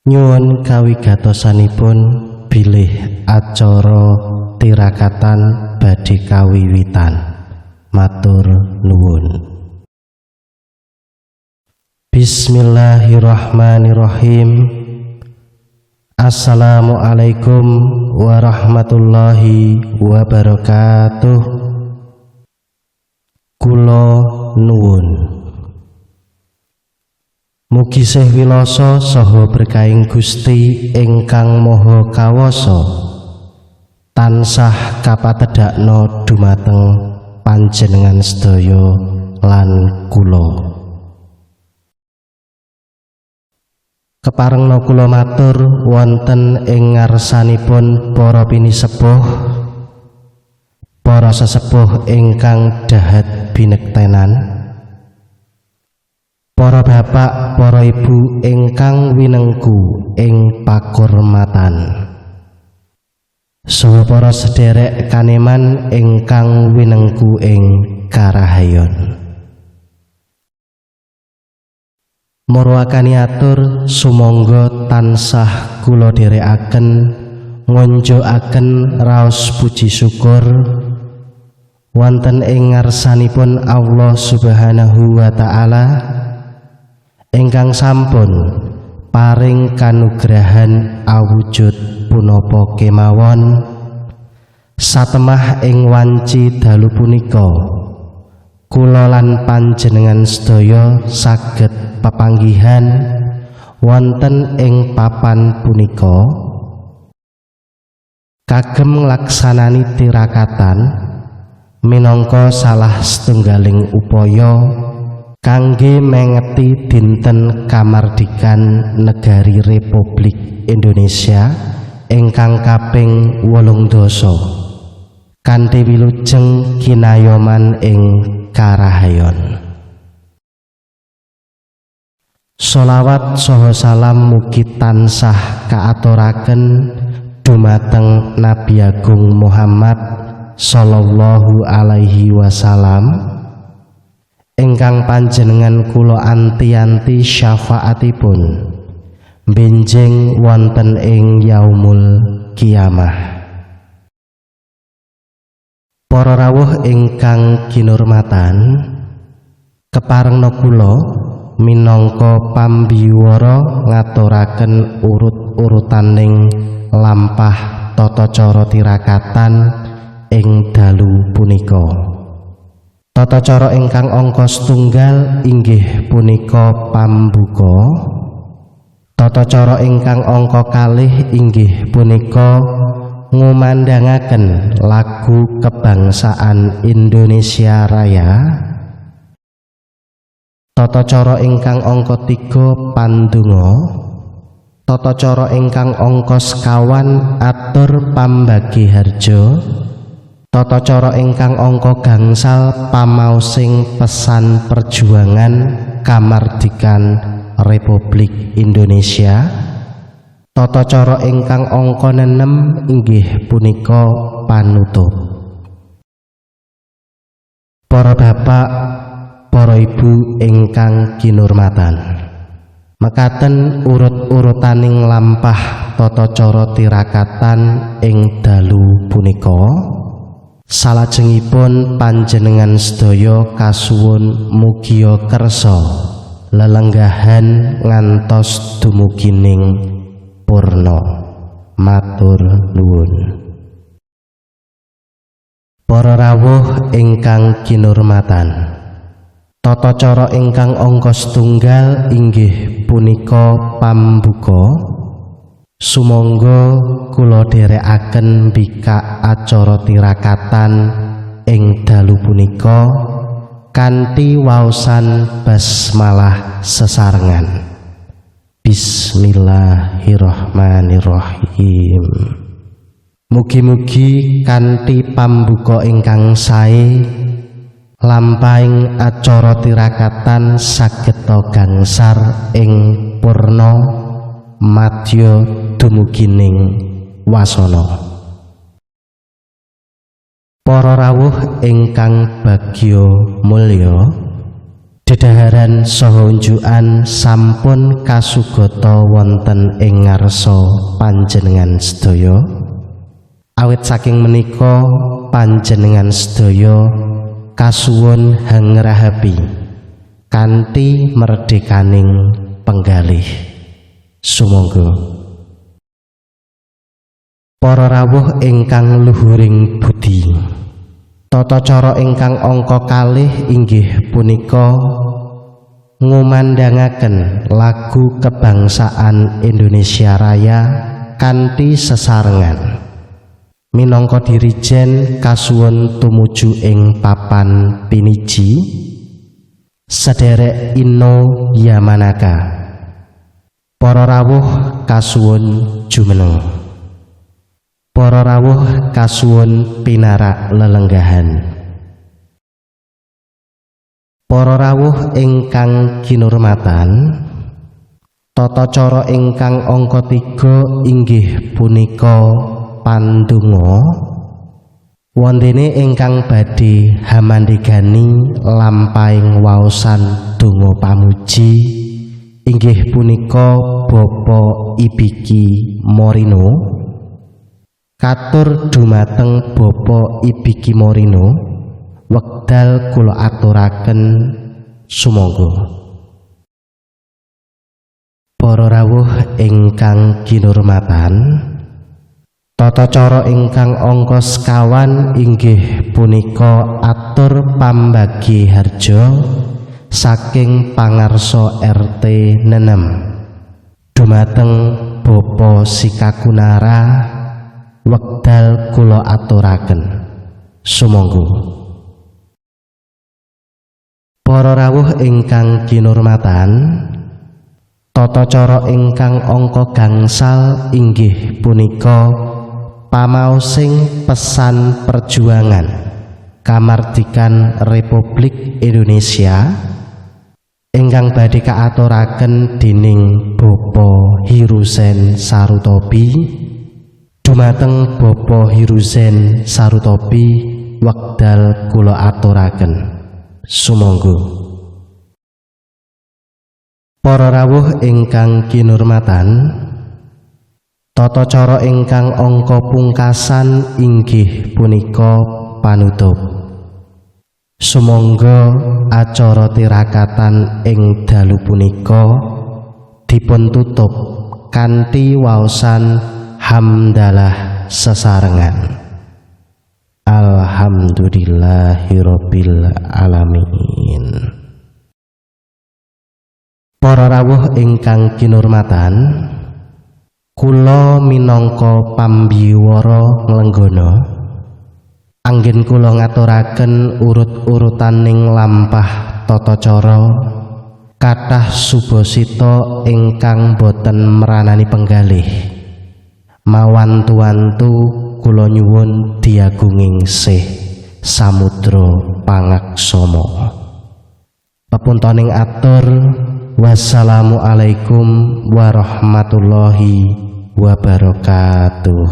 Nyuwun kawigatosanipun bilih acara tirakatan badhe kawiwitan. Matur nuwun. Bismillahirrahmanirrahim. Assalamualaikum warahmatullahi wabarakatuh. Kula nuwun. Mugi sih wilasa saha berkahing Gusti ingkang Maha Kawasa tansah kapatedhakna dumateng panjenengan sedaya lan kula. Keparengna kula matur wonten ing ngarsanipun para pinisepuh, para sesepuh ingkang dahat binektenan, para bapak, para ibu ingkang winengku ing pakurmatan, saha para sederek kaneman ingkang winengku ing karahayon. Marwakani atur sumangga tansah kula dherekaken ngonjokaken raos puji syukur wonten ing ngarsanipun Allah Subhanahu wa taala ingkang sampun paring kanugrahan awujud punapa kemawon satemah ing wanci dalu punika kula lan panjenengan sedaya saged pepanggihan wonten ing papan punika kagem nglaksanani tirakatan minangka salah setunggaling upaya kangge mengeti dinten kamardikan negari Republik Indonesia ingkang kaping 18 kanthi wilujeng kinayoman ing karahayon. Sholawat saha salam mugi tansah kaaturaken dumateng Nabi Agung Muhammad sallallahu alaihi wasallam ingkang panjenengan kula anti-anti syafaatipun benjing wonten ing yaumul kiamah. Para rawuh ingkang kinurmatan, keparengna kula minangka pambiwara ngaturaken urut-urutaning lampah tata cara tirakatan ing dalu punika. Tata cara ingkang angka setunggal inggih punika pambuka. Tata cara ingkang angka kalih inggih punika ngumandangaken lagu kebangsaan Indonesia Raya. Tata cara ingkang angka 3 pandonga. Tata cara ingkang angka sekawan atur pambagi harja. Tata cara ingkang angka gangsal pamaosing pesan perjuangan kamardikan Republik Indonesia. Tata cara ingkang angka 6 inggih punika panutup. Para bapak, para ibu ingkang kinurmatan, mekaten urut-urutaning lampah tata cara tirakatan ing dalu punika. Salajengipun panjenengan sedaya kasuwun mugia kersa lelenggahan ngantos dumugining purna. Matur nuwun. Para rawuh ingkang kinurmatan, tata cara ingkang angka setunggal inggih punika pambuka. Sumangga kula dherekaken mbikak acara tirakatan ing dalu punika kanthi waosan basmalah sesarengan. Bismillahirrahmanirrahim. Mugi-mugi kanthi pambuka ingkang sae lampahing acara tirakatan sageta gangsar ing purna madya dumugining wasana. Para rawuh ingkang bagya mulya, Dedaharan saha unjukan sampun kasugata wonten ing ngarsa panjenengan sedaya. Awit saking menika panjenengan sedaya kasuwun hangrahapi kanthi merdekaning penggalih. Sumangga para rawuh ingkang luhuring budi, tata cara ingkang angka kalih inggih punika ngumandangaken lagu kebangsaan Indonesia Raya kanthi sesarengan. Minangka dirijen kasuwun tumuju ing papan piniji sederek Inno Yamanaka. Para rawuh kasuwun jumeneng. Para rawuh kasuwun pinarak lelenggahan. Para rawuh ingkang kinurmatan, tata cara ingkang angka 3 inggih punika pandonga. Wondene ingkang badhe hamandhegani lampahing waosan donga pamuji inggih punika Bapak Ibiki Morino. Katur dumateng Bapak Ibiki Morino, wekdal kula aturaken sumangga. Para rawuh ingkang kinurmatan, tata cara ingkang angka 50 inggih punika atur pambagi harja saking pangarsa RT 6 dumateng Bapak Sikakunara, wekdal kula aturaken sumangga. Para rawuh ingkang kinurmatan, tata cara ingkang angka gangsal inggih punika pamaosing pesan perjuangan kamardikan Republik Indonesia ingkang badhe kaaturaken dening Bapak Hiruzen Sarutobi dumateng Bapak Hiruzen Sarutobi, wekdal kula aturaken sumangga. Para rawuh ingkang kinurmatan, tata cara ingkang angka pungkasan inggih punika panutup. Sumangga acara tirakatan ing dalu punika dipun tutup kanthi waosan hamdalah sesarengan. Alhamdulillahirabbil alamin. Para rawuh ingkang kinurmatan, kula minangka pambiwara nglenggana anggen kula ngaturaken urut-urutaning lampah tata cara kathah subasita ingkang boten meranani penggalih. Mawantu-wantu kula nyuwun diagunging sih samudra pangaksama. Pepuntoning atur, wassalamualaikum warahmatullahi wabarakatuh.